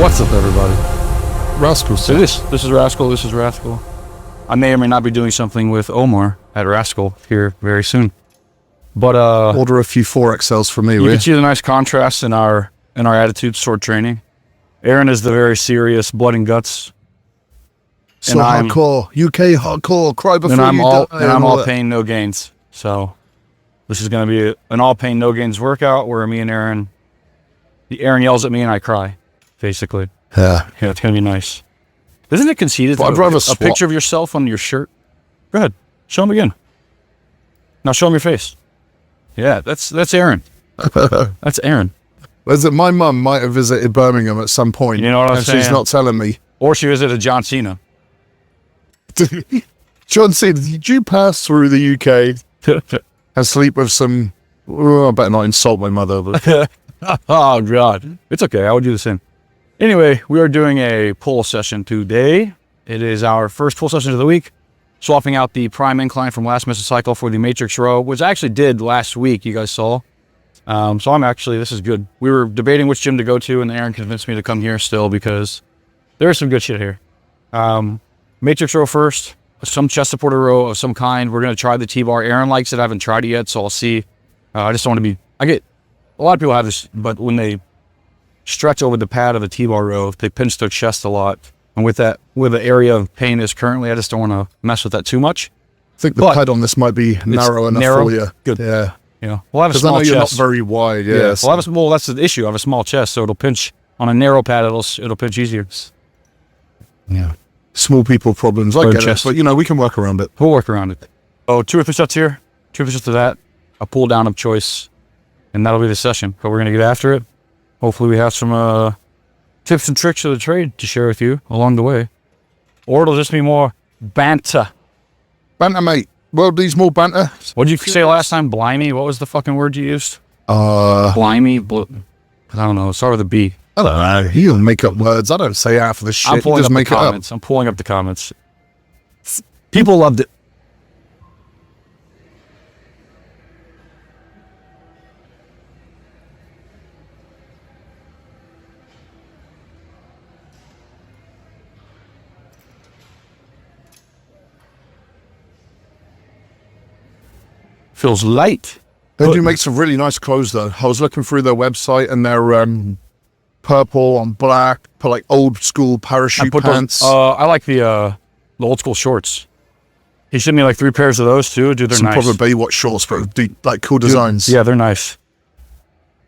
What's up, everybody? RASKOL. So this is RASKOL. This is RASKOL. I may or may not be doing something with Omar at RASKOL here very soon. But order a few 4XLs for me. You can see the nice contrast in our attitudes toward training. Aaron is the very serious blood and guts. So hardcore, UK hardcore, cry before and you die. And I'm all pain, no gains. So this is going to be an all pain, no gains workout where me and Aaron yells at me and I cry, basically. Yeah, it's going to be nice. Isn't it conceited? I'd rather a picture of yourself on your shirt. Go ahead, show him again. Now show him your face. Yeah, that's Aaron. That's Aaron. My mum might have visited Birmingham at some point. You know what I'm saying? She's not telling me. Or she visited John Cena. John Cena, did you pass through the UK and sleep with some... Oh, I better not insult my mother. But... Oh, God. It's okay. I would do the same. Anyway, we are doing a pull session today. It is our first pull session of the week. Swapping out the prime incline from last mesocycle for the matrix row, which I actually did last week, you guys saw. So I'm actually, this is good. We were debating which gym to go to, and Aaron convinced me to come here still because there is some good shit here. Matrix row first, some chest supporter row of some kind. We're going to try the T-bar. Aaron likes it. I haven't tried it yet, so I'll see. I just don't want to be, a lot of people have this, but when they stretch over the pad of the T-bar row, they pinch their chest a lot. And with that, where the area of pain is currently, I just don't want to mess with that too much. I think the pad on this might be narrow enough for you. Good. Yeah. You know, we'll have a small chest. Because I know you're not very wide. Yeah. Well, that's the issue. I have a small chest, so it'll pinch on a narrow pad. It'll pinch easier. Yeah. Small people problems. I get it, but we can work around it. We'll work around it. Oh, 2 or 3 sets here, 2 or 3 sets of that, a pull down of choice, and that'll be the session. But we're gonna get after it. Hopefully, we have some tips and tricks of the trade to share with you along the way, or it'll just be more banter. Banter, mate. World needs more banter. What did you say last time? Blimey. What was the fucking word you used? Blimey. I don't know. Start with a B. I don't know. You don't make up words. I don't say half of the shit. I'm pulling up the comments. I'm pulling up the comments. People loved it. Feels light. They do make some really nice clothes, though. I was looking through their website, and they're purple on black, like old school parachute pants. I like the old school shorts. He sent me like 3 pairs of those too. Dude, they're nice. Some probably Baywatch shorts, but like cool designs. Yeah, they're nice.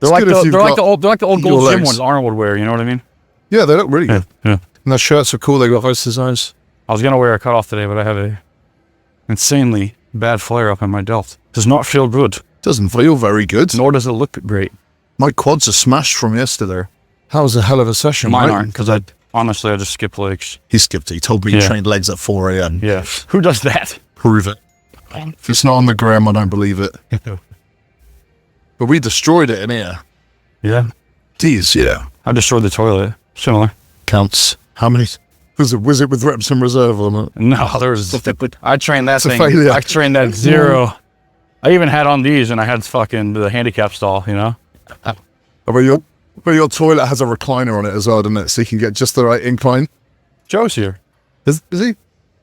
They're like the old Gold's Gym ones Arnold would wear. You know what I mean? Yeah, they look really good. Yeah. And their shirts are cool. They got those designs. I was gonna wear a cutoff today, but I have a insanely bad flare up in my delt. Does not feel good. Doesn't feel very good. Nor does it look great. My quads are smashed from yesterday. That was a hell of a session. Mine aren't, because I just skipped legs. He skipped it. He told me he trained legs at 4 a.m. Yeah. Who does that? Prove it. If it's not on the gram, I don't believe it. But we destroyed it in here. Yeah. Geez, yeah. I destroyed the toilet. Similar. Counts. How many? Was it with reps in reserve on it? No, there was... I trained that thing. I trained that 0. I even had on these, and I had fucking the handicap stall, you know? But your toilet has a recliner on it as well, doesn't it? So you can get just the right incline. Joe's here. Is he?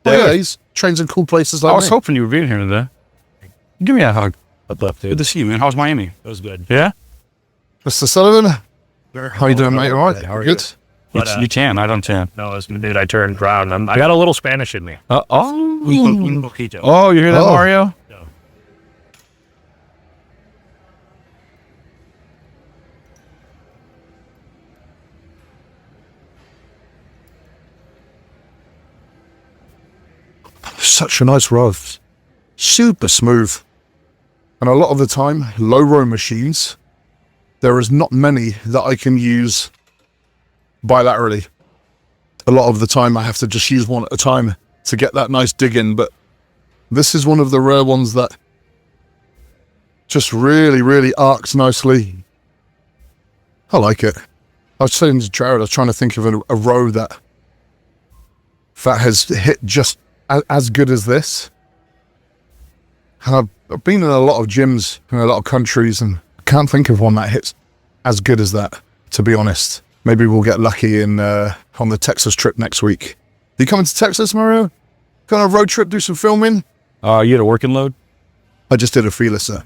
Yeah, he's trains in cool places like I was hoping you would be here today. Give me a hug. What's up, dude? Good to see you, man. How's Miami? It was good. Yeah? Mr. Sullivan? How you doing, mate? All right? How are good? But, you tan. I don't tan. No, dude, I turned brown. I got a little Spanish in me. Oh, Un poquito. Oh, you hear that, Mario? No. Such a nice row. Super smooth. And a lot of the time, low row machines, there is not many that I can use bilaterally. A lot of the time I have to just use one at a time to get that nice dig in, but this is one of the rare ones that just really, really arcs nicely. I like it. I was saying to Jared, I was trying to think of a row that has hit just as good as this. And I've been in a lot of gyms in a lot of countries, and I can't think of one that hits as good as that, to be honest. Maybe we'll get lucky in on the Texas trip next week. You coming to Texas, Mario? Go on a road trip, do some filming? You had a working load? I just did a feeler, sir.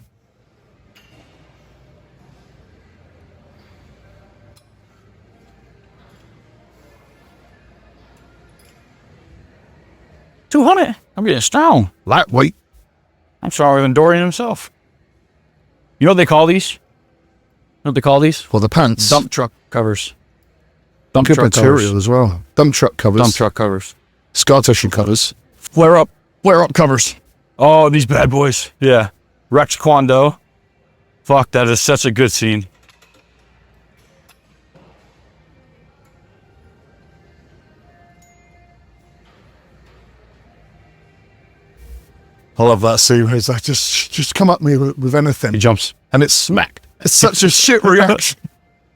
$200. I'm getting strong. Lightweight. I'm stronger than Dorian himself. You know what they call these? You know what they call these? Well, the pants. Dump truck covers. Dump Good truck material covers. as well. Dump truck covers. Dump truck covers. Scar tissue covers. Flare up covers. Oh, these bad boys. Yeah. Rex Kwando. Fuck, that is such a good scene. I love that scene where he's like, just come at me with anything. He jumps. And it's smacked. It's such a shit reaction.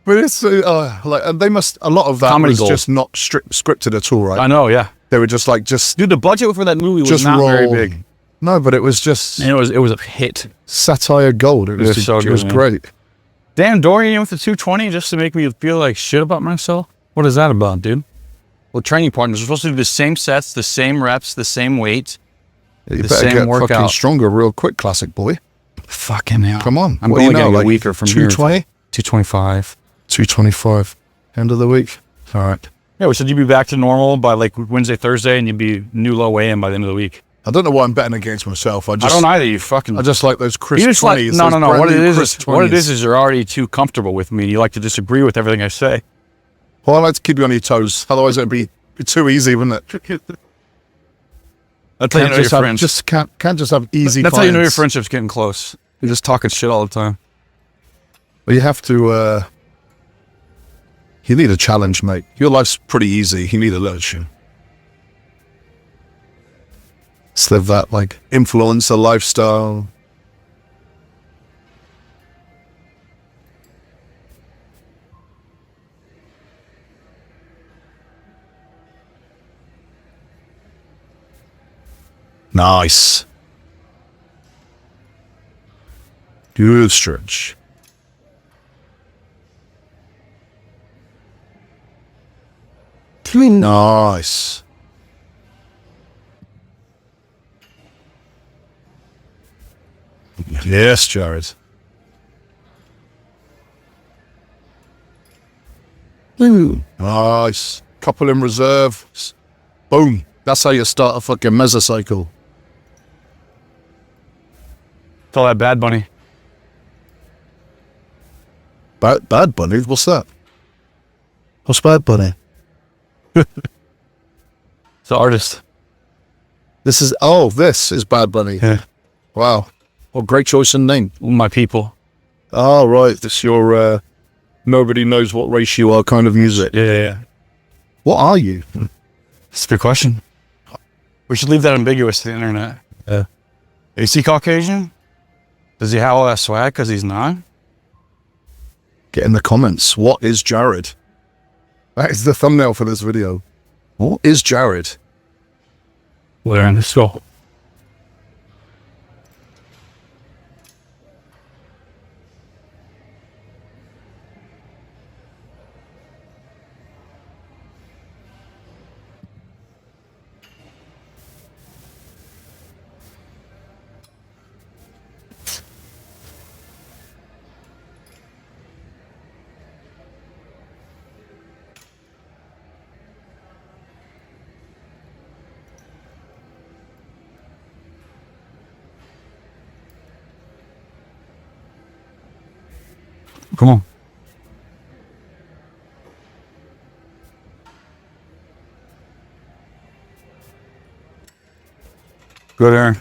But it's like, and they must, a lot of that Comedy was gold. just not scripted at all, right? I know, yeah. They were just like, just Dude, the budget for that movie was just not roll. very big. No, but it was just And it was a hit. satire gold. It was, so it was good, man. great. Damn, Dorian with the 220 just to make me feel like shit about myself? What is that about, dude? Well, training partners are supposed to do the same sets, the same reps, the same weight. You The better same get fucking workout. stronger real quick, classic boy. Fucking hell. Come on. I'm What do only you know, getting like a weaker from here. 220? 225. 225. End of the week. All right. Yeah, we said you'd be back to normal by like Wednesday, Thursday, and you'd be new low weigh-in by the end of the week. I don't know why I'm betting against myself. I I don't either, you fucking... I just like those crisp You just like, 20s. no. those What brand it new is, crisp what it 20s. is you're already too comfortable with me. You like to disagree with everything I say. Well, I like to keep you on your toes. Otherwise, it'd be too easy, wouldn't it? That's how you know your friends. Can't just have easy. That's how you know your clients. friendship's getting close. You're just talking shit all the time. Well, you have to. You need a challenge, mate. Your life's pretty easy. You need a little. Let's live that like influencer lifestyle. Nice. Good stretch. Nice. Yes, Jared. Nice. Couple in reserve. Boom. That's how you start a fucking mesocycle. It's all that Bad Bunny. Bad Bunny? What's that? What's Bad Bunny? It's the artist. This is Bad Bunny. Yeah. Wow. Well, great choice in name. My people. Oh, right. This your nobody knows what race you are kind of music. Yeah. What are you? That's a good question. We should leave that ambiguous to the internet. Yeah. Is he Caucasian? Does he have all that swag because he's not? Get in the comments. What is Jared? That is the thumbnail for this video. What is Jared? We're in the school. Come on. Good, Aaron.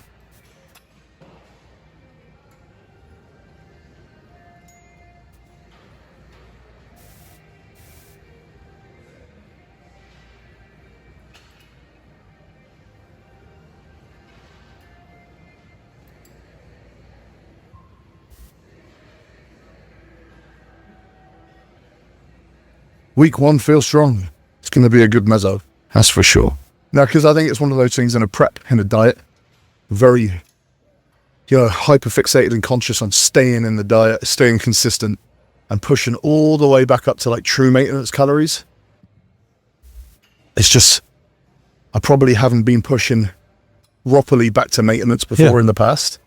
Week 1 feels strong. It's going to be a good mezzo. That's for sure. Now, because I think it's one of those things in a prep, in a diet, very, hyper fixated and conscious on staying in the diet, staying consistent. and pushing all the way back up to like true maintenance calories. It's just, I probably haven't been pushing properly back to maintenance before in the past.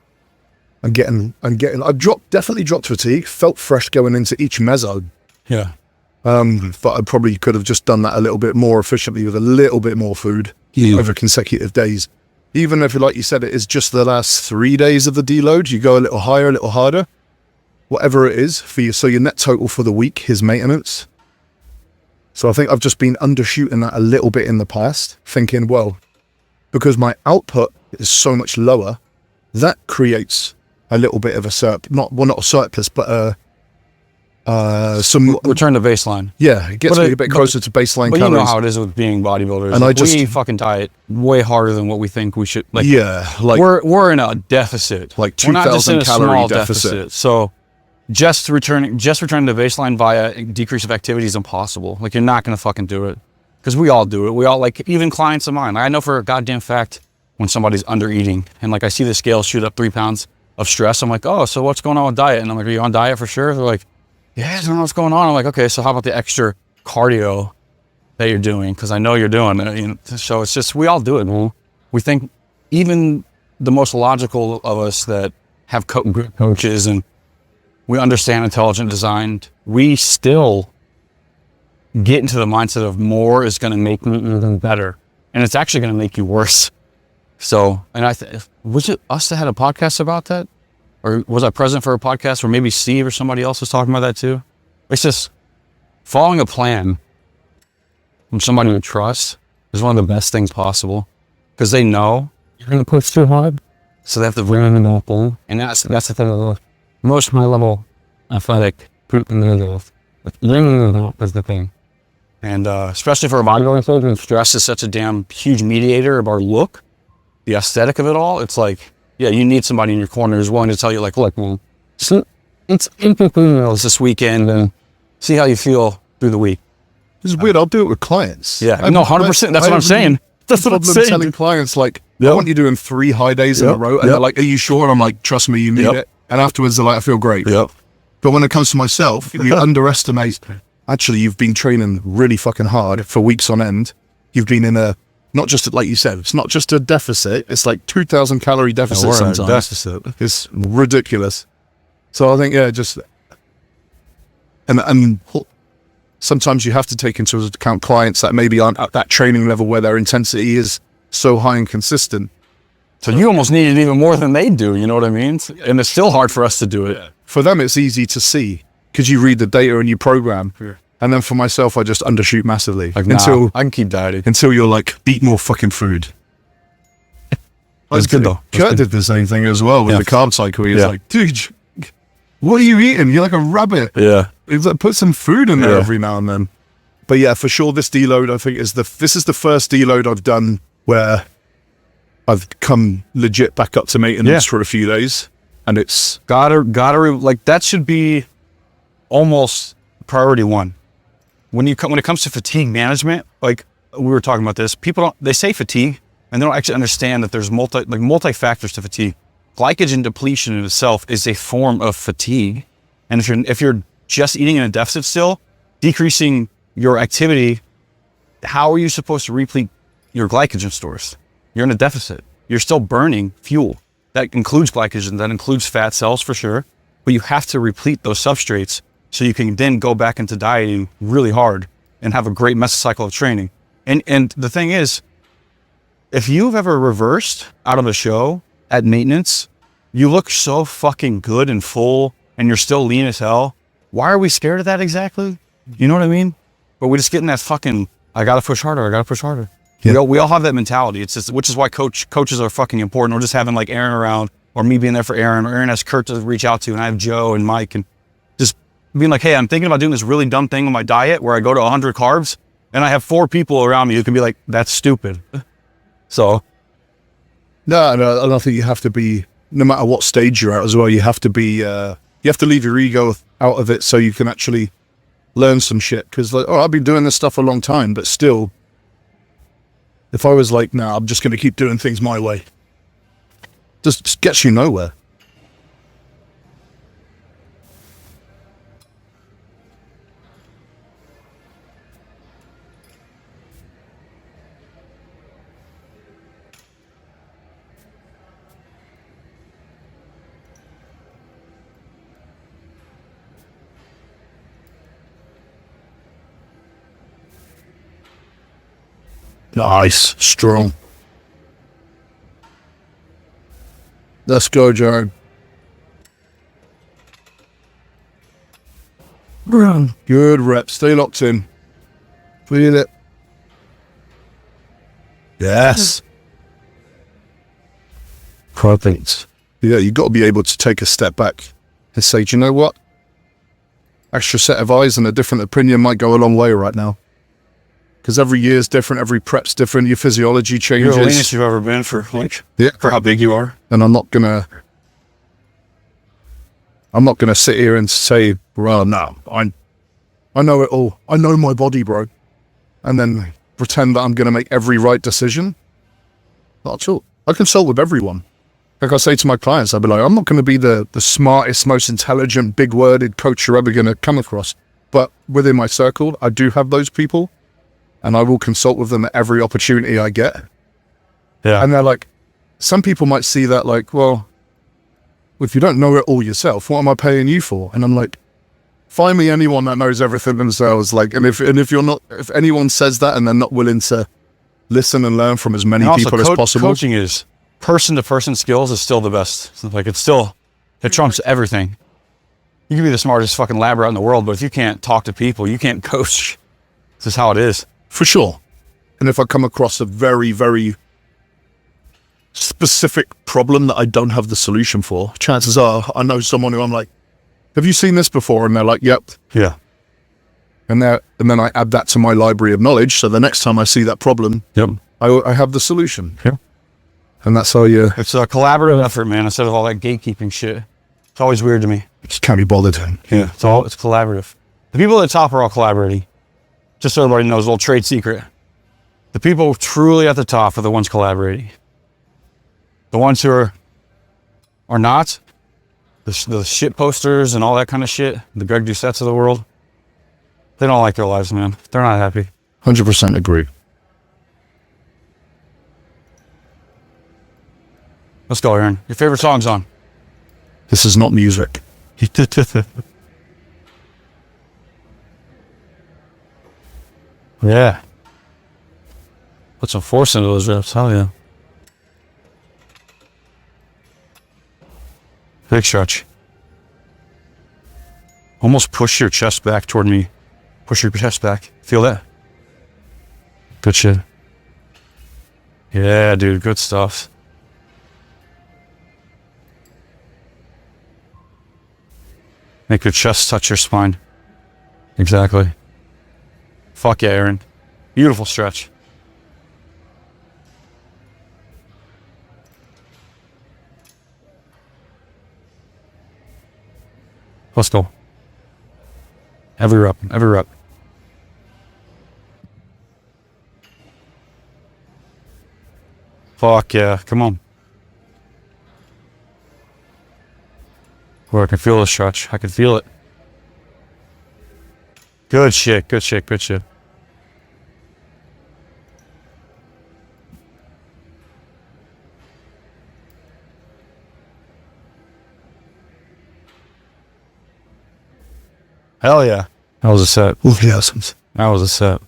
I've definitely dropped fatigue, felt fresh going into each meso. Yeah. But I probably could have just done that a little bit more efficiently with a little bit more food over consecutive days. Even if, like you said, it is just the last 3 days of the deload, you go a little higher, a little harder, whatever it is for you. So your net total for the week is maintenance. So I think I've just been undershooting that a little bit in the past, thinking, well, because my output is so much lower, that creates a little bit of a not a surplus, but some return to baseline. Yeah, it gets me a bit closer to baseline but calories. You know how it is with being bodybuilders. And we fucking diet way harder than what we think we should. Like, yeah, like we're in a deficit, like we're not just in 2,000 a calorie small deficit. So just returning to baseline via decrease of activity is impossible. Like, you're not gonna fucking do it, because we all do it. We all, like, even clients of mine. Like, I know for a goddamn fact when somebody's under eating and like I see the scale shoot up 3 pounds of stress. I'm like, oh, so what's going on with diet? And I'm like, are you on diet for sure? They're like, yeah, I don't know what's going on. I'm like, okay, so how about the extra cardio that you're doing? Because I know you're doing it. You know? So it's just, we all do it. Man. We think, even the most logical of us that have coaches and we understand intelligent design, we still get into the mindset of more is going to make me better. And it's actually going to make you worse. So, and was it us that had a podcast about that? Or was I present for a podcast where maybe Steve or somebody else was talking about that too? It's just following a plan from somebody you trust is one of the best things possible, because they know you're going to push too hard. So they have to bring it up. And that's the thing. Most high level athletic individuals, bringing it up is the thing. And especially for a bodybuilding coach, stress is such a damn huge mediator of our look, the aesthetic of it all. It's like, yeah, you need somebody in your corner who's willing to tell you, like, look, man, it's this weekend, and see how you feel through the week. This is weird. I'll do it with clients. Yeah, no, 100%. That's what I'm saying. That's what I'm saying. Telling clients, like, I want you doing 3 high days in a row, and they're like, are you sure? And I'm like, trust me, you need it. And afterwards, they're like, I feel great. But when it comes to myself, you underestimate. Actually, you've been training really fucking hard for weeks on end. You've been in a, not just, like you said, it's not just a deficit. It's like 2,000 calorie deficit sometimes. Deficit. It's ridiculous. So I think, yeah, just, and sometimes you have to take into account clients that maybe aren't at that training level where their intensity is so high and consistent. So you almost need it even more than they do, you know what I mean? And it's still hard for us to do it. Yeah. For them, it's easy to see because you read the data and you program. Yeah. And then for myself, I just undershoot massively. Like, until I can keep dieting. Until you're like, eat more fucking food. That's good though. Kurt did the same thing as well with the carb cycle. He was like, dude, what are you eating? You're like a rabbit. Yeah. He's like, put some food in there every now and then. But yeah, for sure, this deload, I think, this is the first deload I've done where I've come legit back up to maintenance for a few days. And it's gotta like, that should be almost priority one. When it comes to fatigue management, like we were talking about this, they say fatigue and they don't actually understand that there's multi factors to fatigue. Glycogen depletion in itself is a form of fatigue. And if you're just eating in a deficit still, decreasing your activity, how are you supposed to replete your glycogen stores? You're in a deficit. You're still burning fuel. That includes glycogen, that includes fat cells for sure, but you have to replete those substrates so you can then go back into dieting really hard and have a great mesocycle of training. And the thing is, if you've ever reversed out of a show at maintenance, you look so fucking good and full and you're still lean as hell. Why are we scared of that exactly? You know what I mean? But we just get in that fucking, I gotta push harder. Yeah. We all have that mentality. It's just, which is why coaches are fucking important. Or just having like Aaron around, or me being there for Aaron, or Aaron has Kurt to reach out to, and I have Joe and Mike, and just being like, hey, I'm thinking about doing this really dumb thing with my diet where I go to 100 carbs and I have 4 people around me who can be like, that's stupid. So. No, and I think you have to be, no matter what stage you're at as well, you have to be, you have to leave your ego out of it so you can actually learn some shit. Because like, I've been doing this stuff a long time, but still, if I was like, nah, I'm just going to keep doing things my way, just gets you nowhere. Nice. Strong. Let's go, Jared. Run. Good rep. Stay locked in. Feel it. Yes. Perfect. Yeah, you got to be able to take a step back and say, do you know what? Extra set of eyes and a different opinion might go a long way right now. Because every year is different, every prep's different, your physiology changes. You're the leanest you've ever been for yeah, for how big you are. And I'm not gonna sit here and say, well, no, I know it all. I know my body, bro. And then pretend that I'm gonna make every right decision. Not at all. I consult with everyone. Like I say to my clients, I'll be like, I'm not gonna be the smartest, most intelligent, big-worded coach you're ever gonna come across. But within my circle, I do have those people. And I will consult with them at every opportunity I get. Yeah. And they're like, some people might see that like, well, if you don't know it all yourself, what am I paying you for? And I'm like, find me anyone that knows everything themselves. Like, and if anyone says that and they're not willing to listen and learn from as many people as possible. Coaching is person-to-person skills is still the best. Like it trumps everything. You can be the smartest fucking lab rat in the world, but if you can't talk to people, you can't coach. This is how it is. For sure. And if I come across a very, very specific problem that I don't have the solution for, chances are I know someone who I'm like, have you seen this before? And they're like, yep. Yeah. And then I add that to my library of knowledge. So the next time I see that problem, yep, I have the solution. Yeah. And that's how it's a collaborative effort, man, instead of all that gatekeeping shit. It's always weird to me. Just can't be bothered. Yeah. It's collaborative. The people at the top are all collaborating. Just so everybody knows, a little trade secret. The people truly at the top are the ones collaborating. The ones who are not, the shit posters and all that kind of shit, the Greg Doucettes of the world, they don't like their lives, man. They're not happy. 100% agree. Let's go, Aaron. Your favorite song's on. This is not music. Yeah. Put some force into those reps, hell yeah. Big stretch. Almost push your chest back toward me. Push your chest back. Feel that? Good shit. Yeah, dude, good stuff. Make your chest touch your spine. Exactly. Fuck yeah, Aaron. Beautiful stretch. Let's go. Every rep, every rep. Fuck yeah, come on. Where I can feel the stretch. I can feel it. Good shit, good shit, good shit. Hell yeah. That was a set. Yes. That was a set. You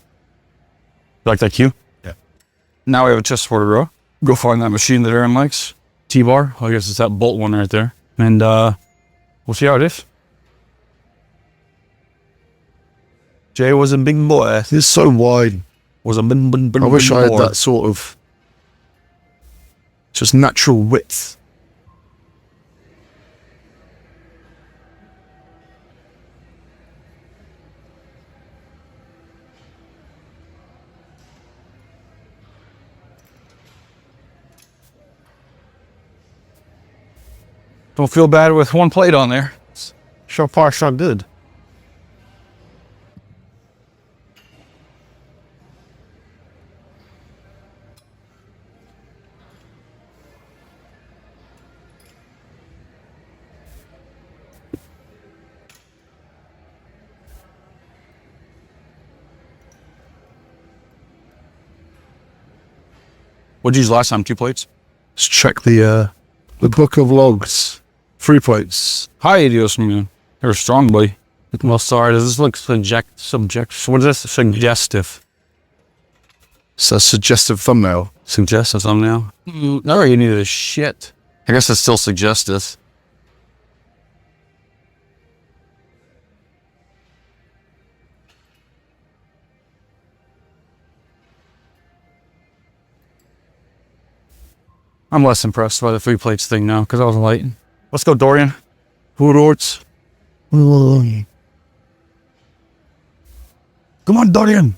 like that cue? Yeah. Now we have a chest supported row. Go find that machine that Aaron likes. T-bar. I guess it's that bolt one right there. And we'll see how it is. Jay was a big boy. It's so wide. Was a big I wish I had that sort of just natural width. Don't feel bad with one plate on there. So far, so good. What'd you use last time? 2 plates? Let's check the book of logs. 3 plates. Hi, Adios, man. They were strong, buddy. Well, sorry, does this look subject? What is this? Suggestive. It's a suggestive thumbnail. Suggestive thumbnail? No, you needed a shit. I guess it's still suggestive. I'm less impressed by the 3 plates thing now because I was late. Let's go, Dorian. Hoororts. Come on, Dorian.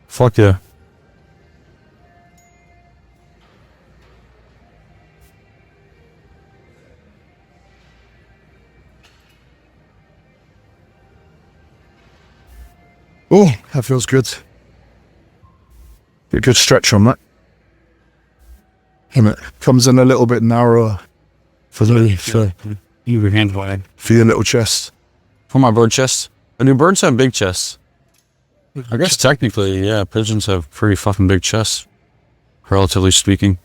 Fuck yeah. Oh, that feels good. A good stretch on that. And it comes in a little bit narrower for You your hand wide. for your little chest. For my bird chest. I do birds have big chests. I guess technically, yeah, pigeons have pretty fucking big chests, relatively speaking.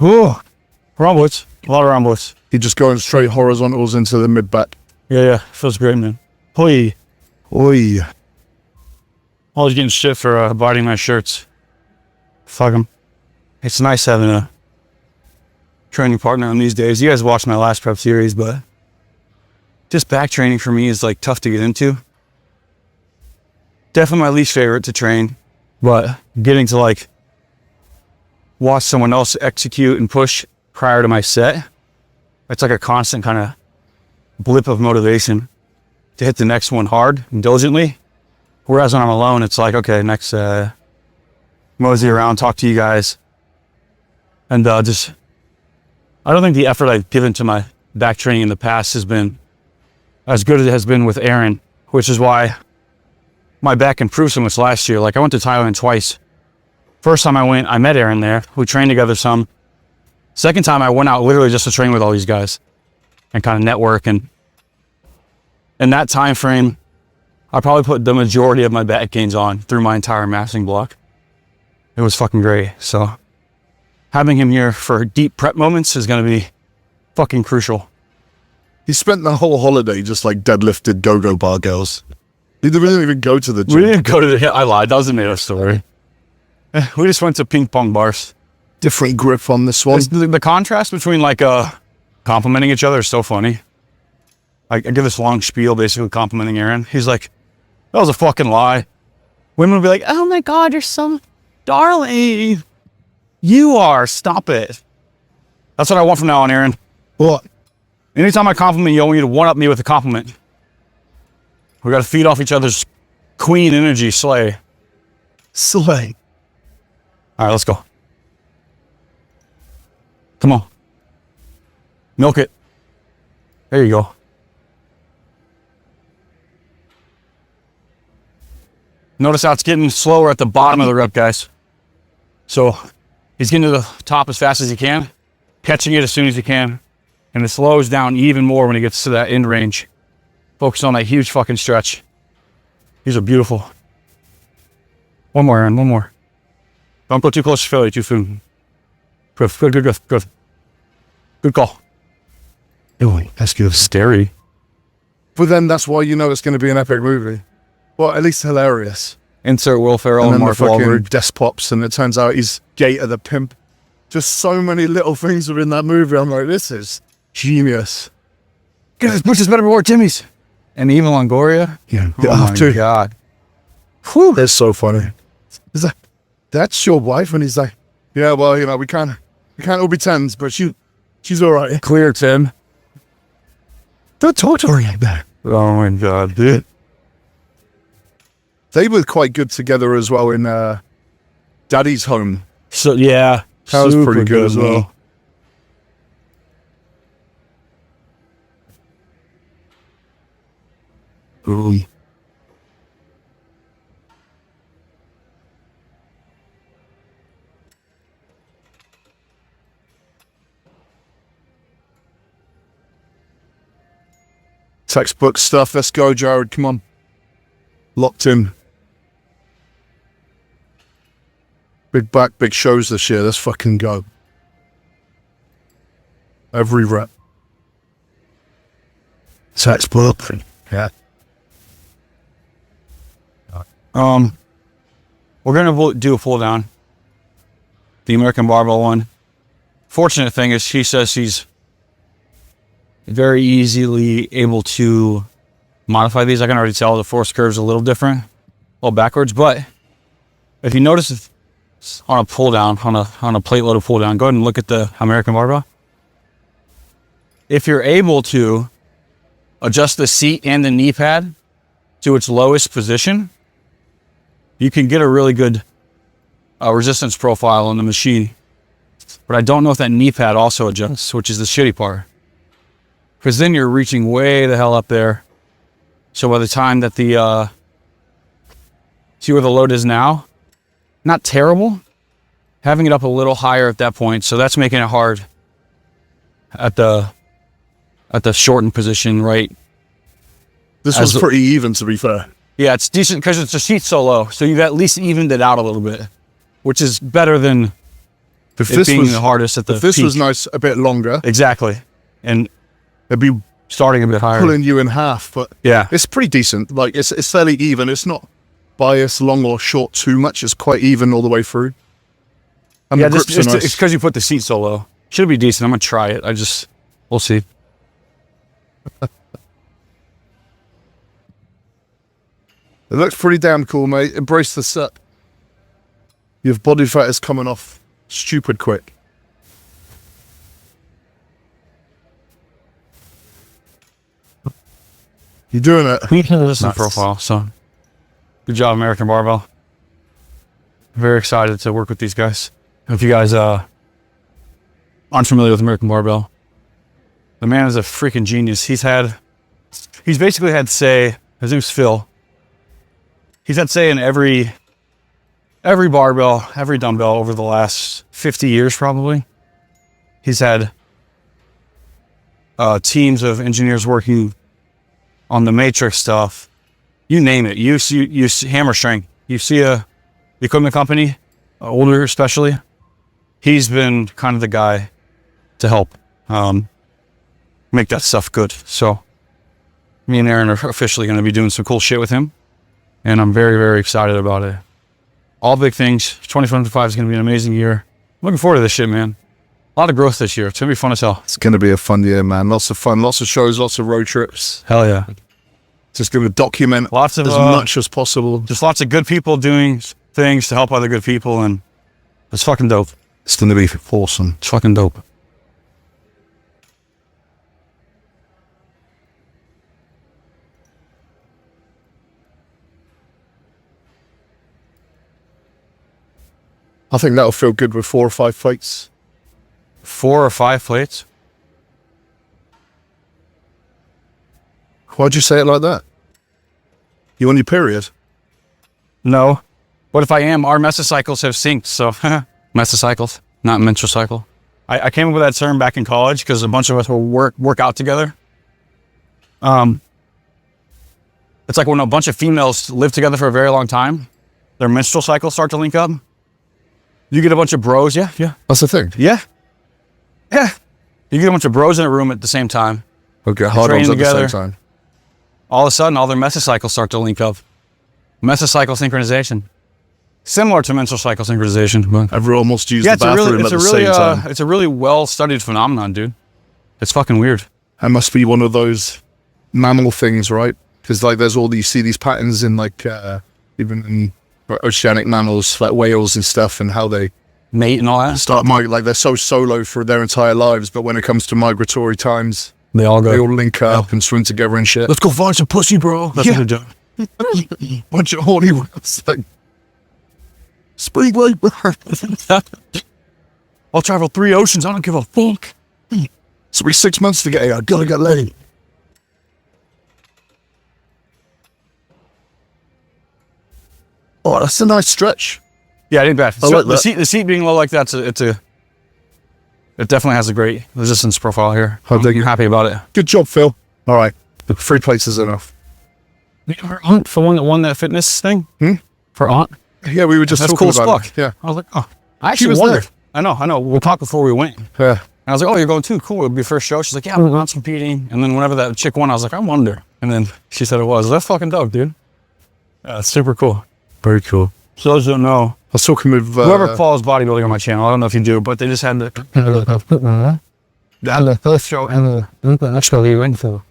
Oh, rumblets. A lot of rumblets. You're just going straight horizontals into the mid back. Yeah, feels great, man. Hoi. Oi. Always getting shit for biting my shirts. Fuck 'em. It's nice having a training partner on these days. You guys watched my last prep series, but just back training for me is like tough to get into. Definitely my least favorite to train, but getting to like watch someone else execute and push prior to my set, it's like a constant kind of blip of motivation to hit the next one hard and diligently. Whereas when I'm alone, it's like, okay, next mosey around, talk to you guys. And just, I don't think the effort I've given to my back training in the past has been as good as it has been with Aaron, which is why my back improved so much last year. Like I went to Thailand twice. First time I went, I met Aaron there. We trained together some. Second time I went out literally just to train with all these guys and kind of network. And in that time frame, I probably put the majority of my back gains on through my entire massing block. It was fucking great. So having him here for deep prep moments is going to be fucking crucial. He spent the whole holiday just like deadlifted go-go bar girls. He didn't even go to the gym. We didn't go to the, I lied, that was a made-up story. We just went to ping pong bars. Different grip on this one. The contrast between like complimenting each other is so funny. I give this long spiel basically complimenting Aaron. He's like, that was a fucking lie. Women will be like, oh my God, you're so darling. You are, stop it. That's what I want from now on, Aaron. What? Anytime I compliment you, I want you to one-up me with a compliment. We got to feed off each other's queen energy, slay. Slay. All right, let's go. Come on. Milk it. There you go. Notice how it's getting slower at the bottom of the rep, guys. So he's getting to the top as fast as he can, catching it as soon as he can, and it slows down even more when he gets to that end range. Focus on that huge fucking stretch. These are beautiful. One more, Aaron, one more. Don't go too close to failure too soon. Good. Good call. Ewin, that's good. Scary. But then that's why you know it's going to be an epic movie. Well, at least hilarious. Insert Will Ferrell And and then Mark the fucking Wahlberg. desk pops, and it turns out he's Gator the pimp. Just so many little things are in that movie. I'm like, this is genius. Get as much as better before Timmy's. And Eva Longoria. Yeah. Oh my Dude, God. whew, that's so funny. He's like, that's your wife? And he's like, yeah, well, you know, we can't all be tens, but she's all right. Clear, Tim. Don't talk to her like that. Oh my God, dude. They were quite good together as well in Daddy's Home. So, yeah. That was super pretty good as well. Ooh. Textbook stuff. Let's go, Jared. Come on. Locked in. Big back, big shows this year. Let's fucking go. Every rep. Textbook. Yeah. We're gonna do a pull down. The American barbell one. Fortunate thing is he says he's very easily able to modify these. I can already tell the force curve's a little different, a little backwards. But if you notice on a pull down, on a plate loaded pull down, go ahead and look at the American barbell. If you're able to adjust the seat and the knee pad to its lowest position, you can get a really good resistance profile on the machine. But I don't know if that knee pad also adjusts, which is the shitty part. Because then you're reaching way the hell up there. So by the time that the, see where the load is now? Not terrible. Having it up a little higher at that point. So that's making it hard at the shortened position, right? This was pretty even, to be fair. Yeah, it's decent because it's the seat's so low. So you've at least evened it out a little bit, which is better than If it this being was the hardest at the if this peak. was nice, a bit longer, Exactly. And it'd be starting a bit higher. pulling you in half. But Yeah. it's pretty decent. Like it's fairly even. It's not biased long or short too much. It's quite even all the way through. And Yeah, the grips are nice. it's because you put the seat so low. Should be decent. I'm going to try it. We'll see. It looks pretty damn cool, mate. Embrace the set. Your body fat is coming off stupid quick. You're doing it. Resistance Nice. profile. So good job, American Barbell. Very excited to work with these guys. If you guys aren't familiar with American Barbell, the man is a freaking genius. He's basically had say, his name's Phil. He's had say in every barbell, every dumbbell over the last 50 years probably. He's had teams of engineers working on the matrix stuff. You name it. You see hammer strength. You see a equipment company, older especially. He's been kind of the guy to help make that stuff good. So me and Aaron are officially going to be doing some cool shit with him. And I'm very, very excited about it. All big things. 2025 is going to be an amazing year. I'm looking forward to this shit, man. A lot of growth this year. It's going to be fun as hell. It's going to be a fun year, man. Lots of fun, lots of shows, lots of road trips. Hell yeah. Just going to document Lots of as much as possible. just lots of good people doing things to help other good people, and it's fucking dope. It's going to be awesome. It's fucking dope. I think that'll feel good with 4 or 5 fights. 4 or 5 plates. Why'd you say it like that? You on your period? No. But if I am, our mesocycles have synced, so mesocycles, not menstrual cycle. I came up with that term back in college because a bunch of us will work out together. It's like when a bunch of females live together for a very long time, their menstrual cycles start to link up. You get a bunch of bros, yeah. That's the thing. Yeah. You get a bunch of bros in a room at the same time. Okay, hard-ons at the together. same time. All of a sudden, all their mesocycles start to link up. Mesocycle synchronization. Similar to menstrual cycle synchronization. But Everyone wants to use the bathroom at the same time. it's a really well-studied phenomenon, dude. It's fucking weird. That must be one of those mammal things, right? Because like there's all these, see these patterns in like even in oceanic mammals like whales and stuff, and how they Mate and all that. start like they're so solo for their entire lives, but when it comes to migratory times, They all they all link up and swim together and shit. Let's go find some pussy, bro. That's what they're doing. Bunch of horny ones. Like, Speedway. I'll travel 3 oceans. I don't give a fuck. it's be 6 months to get here. I gotta get laid. Oh, that's a nice stretch. Yeah, it ain't bad. I like the that. seat being low like that, it definitely has a great resistance profile here. How big- I'm happy about it. Good job, Phil. All right, 3 places enough. For Aunt, for one that won that fitness thing? For Aunt? Yeah, we were just That's talking cool as about fuck. it. Yeah, I was like, oh. I She actually was wondered. there. I know. We'll talk before we went. And yeah. I was like, oh, you're going too? Cool. It'll be your first show. She's like, yeah, I'm not competing. And then whenever that chick won, I was like, I wonder. And then she said it was. That's fucking dope, dude. Yeah, it's super cool. Very cool. So those who don't know, I was talking with whoever follows bodybuilding on my channel, I don't know if you do, but they just had the first show ever international event. So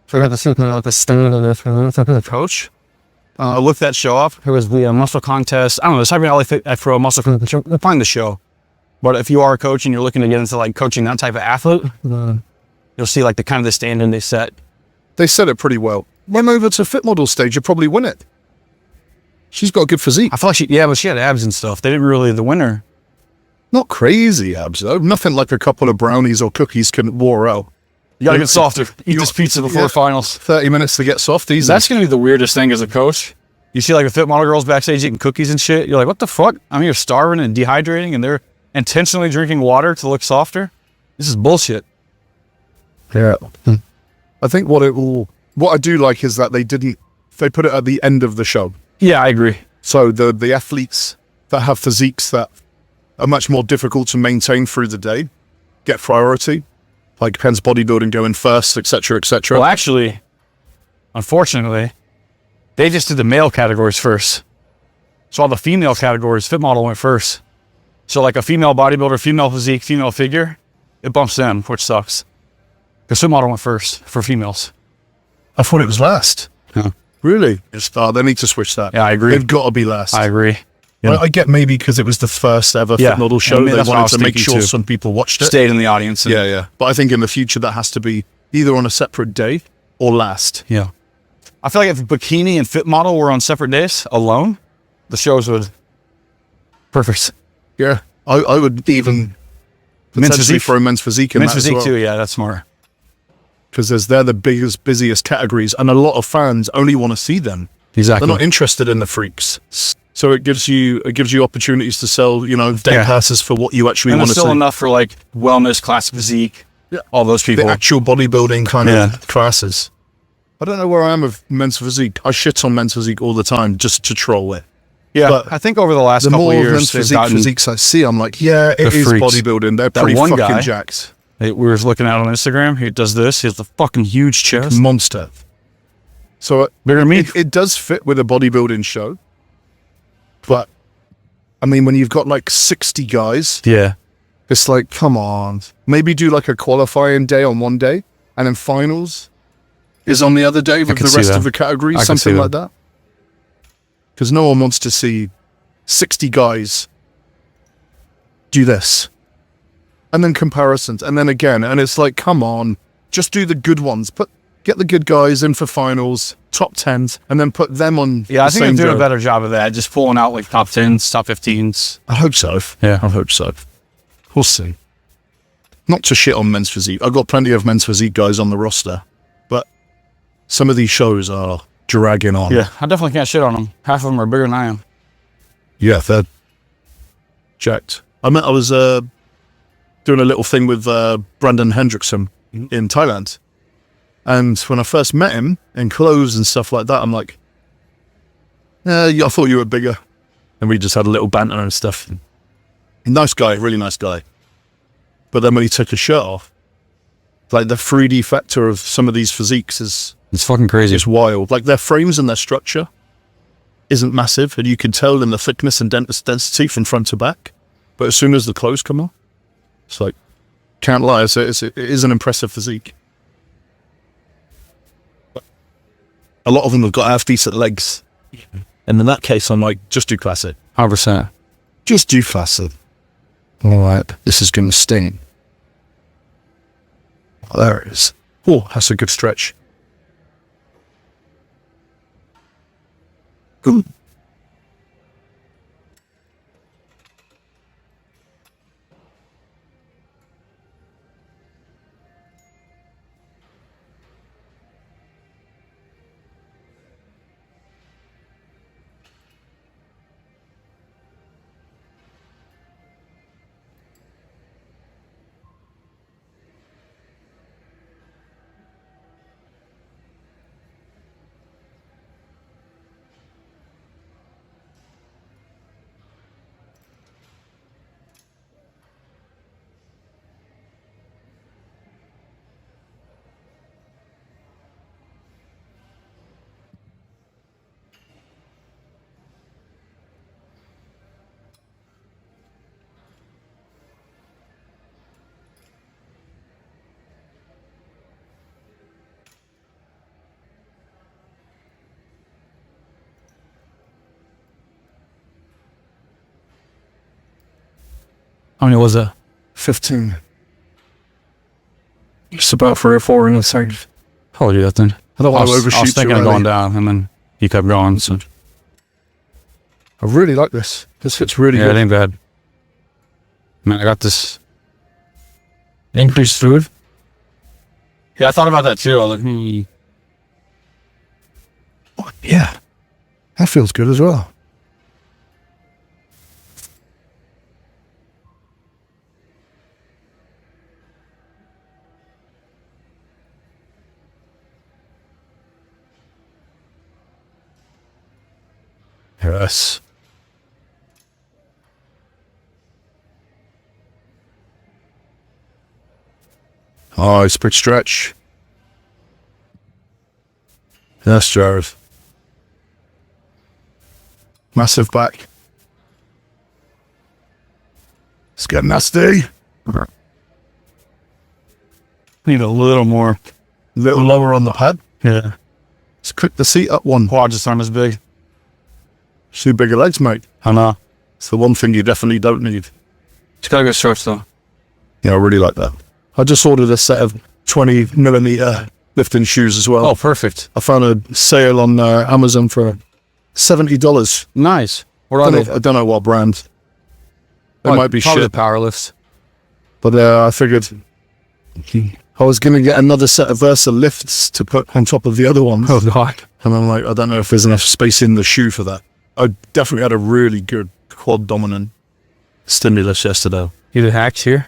forgot to see the stand of the coach. I looked that show up. It was the muscle contest. I don't know. It's Hypertrophy for muscle contest. Find the show. But if you are a coach and you're looking to get into like coaching that type of athlete, you'll see like the kind of the standard they set. They said it pretty well. Run over to fit model stage, you'll probably win it. She's got a good physique. I feel like but she had abs and stuff. They didn't really, the winner. Not crazy abs though. Nothing like a couple of brownies or cookies can wore out. You gotta get softer. Eat this pizza before finals. 30 minutes to get soft, easy. That's gonna be the weirdest thing as a coach. You see like the fit model girls backstage eating cookies and shit. You're like, what the fuck? I mean, you're starving and dehydrating and they're intentionally drinking water to look softer. This is bullshit. Yeah. I think what I do like is that they put it at the end of the show. Yeah, I agree. So the athletes that have physiques that are much more difficult to maintain through the day get priority. Like depends bodybuilding going first, etc., etc. Well, actually, unfortunately, they just did the male categories first. So all the female categories, fit model went first. So like a female bodybuilder, female physique, female figure, it bumps them, which sucks. Because fit model went first for females. I thought it was last. Yeah. Really? They need to switch that. Yeah, I agree. They've got to be last. I agree. Yeah. I get maybe because it was the first ever Yeah. fit model show. I mean, They that's what I wanted was to make thinking sure too. some people watched it. Stayed in the audience. And, Yeah. But I think in the future that has to be either on a separate day or last. Yeah. I feel like if bikini and fit model were on separate days alone, the shows would perfect. Yeah. I would even Men's potentially physique. throw men's physique in Men's that as physique well. too. Yeah, that's smart. Because they're the biggest, busiest categories, and a lot of fans only want to see them. Exactly. They're not interested in the freaks. So it gives you opportunities to sell, day Yeah. passes for what you actually And want there's to still see. enough for like wellness, classic physique, all those people. The actual bodybuilding kind Yeah. of classes. I don't know where I am with men's physique. I shit on men's physique all the time just to troll it. Yeah, But I think over the last The couple more of of men's years, they've physique gotten, physiques I see, I'm like, yeah, it The is freaks. bodybuilding. They're That pretty one fucking guy- jacked. we were looking at on Instagram. He does this. He has the fucking huge chest. Monster. So Bigger than me. it does fit with a bodybuilding show. But, I mean, when you've got like 60 guys, Yeah. it's like, come on. Maybe do like a qualifying day on one day, and then finals is on the other day with can the see rest that. of the categories, I can see something that. like that. Because no one wants to see 60 guys do this. And then comparisons, and then again, and it's like, come on, just do the good ones. Get the good guys in for finals, top 10s, and then put them on Yeah, I the think same they're doing go. a better job of that. Just pulling out like top 10s, top 15s. I hope so. Yeah. I hope so. We'll see. Not to shit on men's physique. I've got plenty of men's physique guys on the roster, but some of these shows are dragging on. Yeah, I definitely can't shit on them. Half of them are bigger than I am. Yeah, they're jacked. I was doing a little thing with Brandon Hendrickson in Thailand. And when I first met him in clothes and stuff like that, I'm like, yeah, I thought you were bigger. and we just had a little banter and stuff. Nice guy, really nice guy. But then when he took his shirt off, like the 3D factor of some of these physiques is It's fucking crazy. it's wild. Like their frames and their structure isn't massive, and you can tell in the thickness and density from front to back. But as soon as the clothes come off, it's like, can't lie, it is an impressive physique. A lot of them have got half decent legs. And in that case, I'm like, just do classic. 100%. Just do classic. All right, this is going to sting. Oh, there it is. Oh, that's a good stretch. Good. How many was that? 15. Just about 3 or 4 in a second. Told you that then. I don't want to I was overshoot too thinking of early. going down, and then he kept going. So I really like this. This fits really yeah, it good. ain't bad. Man, I got this increased food. Yeah, I thought about that too. I was like, Oh, yeah. That feels good as well. Yes. Oh, it's a big stretch. Yes, Jared. Massive back. It's getting nasty. need a little more. Little lower on the pad. Yeah. Let's click the seat up one. Quads just aren't as big. Two bigger legs, mate. I know. It's the one thing you definitely don't need. It's got a good stretch though. Yeah, I really like that. I just ordered a set of 20mm lifting shoes as well. Oh, perfect. I found a sale on Amazon for $70. Nice. What are they? I don't know what brand. They might be probably shit. the power lifts. But I figured I was going to get another set of Versa lifts to put on top of the other ones. Oh god. And I'm like, I don't know if there's enough space in the shoe for that. I definitely had a really good quad dominant stimulus yesterday. You did hacks here?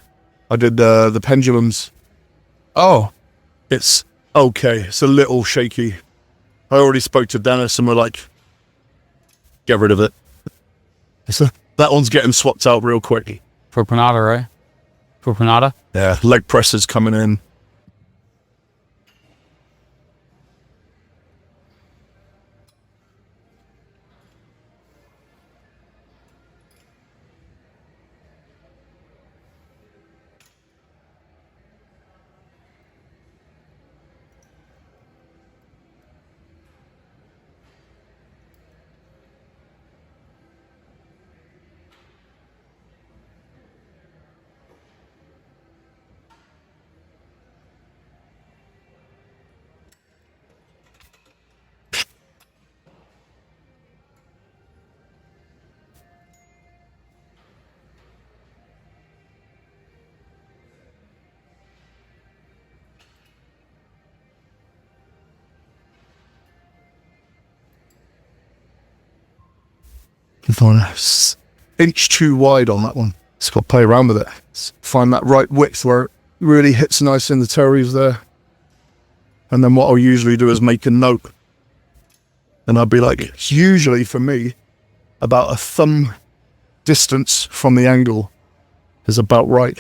I did the pendulums. Oh. It's okay. It's a little shaky. I already spoke to Dennis and we're like, get rid of it. So that one's getting swapped out real quick. For Panada, right? For Panada? Yeah, leg presses coming in. Inch too wide on that one. Just got to play around with it. Find that right width where it really hits nice in the toes there. And then what I'll usually do is make a note. And I'll be like, usually for me, about a thumb distance from the angle is about right.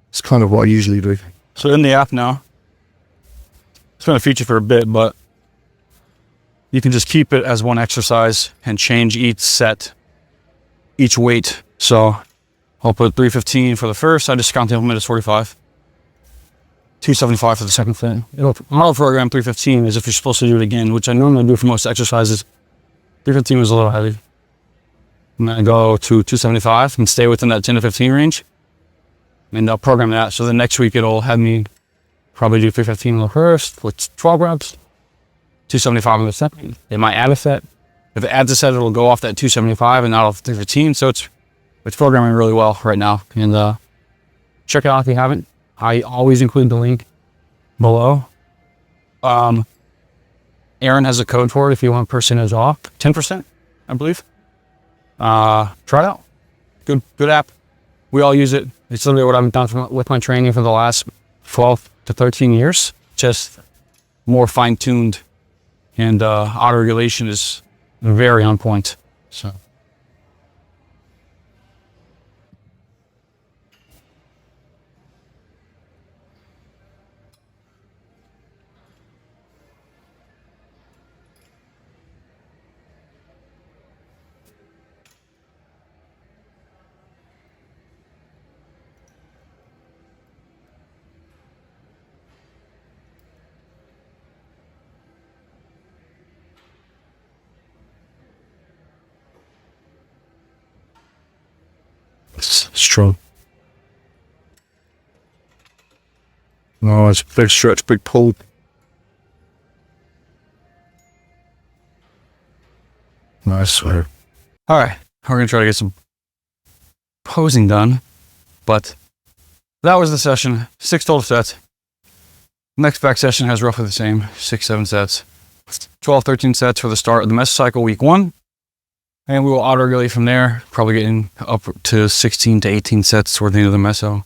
It's kind of what I usually do. So in the app now, it's been a feature for a bit, but you can just keep it as one exercise and change each set, each weight. So I'll put 315 for the first. I just count the implement as 45. 275 for the second set. It'll auto-program 315 as if you're supposed to do it again, which I normally do for most exercises. 315 was a little heavy. I'm gonna go to 275 and stay within that 10 to 15 range. And I'll program that. So the next week it'll have me probably do 315 on the first with 12 reps, 275 on the second. It might add a set. If it adds a set, it'll go off that 275 and not off 315. So it's programming really well right now. And check it out if you haven't. I always include the link below. Aaron has a code for it if you want percentage off. 10%, I believe. Try it out. Good app. We all use it. It's literally what I've done with my training for the last 12 to 13 years. Just more fine-tuned, and auto-regulation is very on point. So. Strong. Oh, it's a big stretch, big pull. Nice. All right, we're gonna try to get some posing done, but that was the session. 6 total sets. Next back session has roughly the same 6, 7 sets. 12, 13 sets for the start of the mesocycle week 1. And we will auto-regulate from there, probably getting up to 16 to 18 sets toward the end of the meso.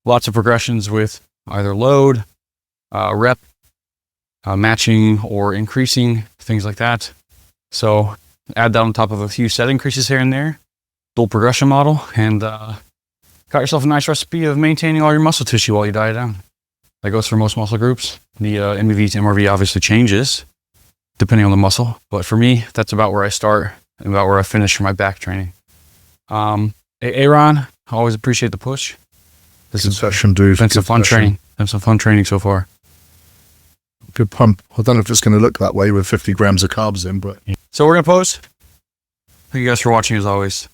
Lots of progressions with either load, rep, matching or increasing, things like that. So add that on top of a few set increases here and there, dual progression model, and got yourself a nice recipe of maintaining all your muscle tissue while you diet down. That goes for most muscle groups. The MEV to MRV obviously changes depending on the muscle, but for me, that's about where I start and about where I finish for my back training. Aaron, I always appreciate the push. This is session, dude. Been some fun training. Been some fun training so far. Good pump. I don't know if it's going to look that way with 50 grams of carbs in, but. So we're going to pose. Thank you guys for watching as always.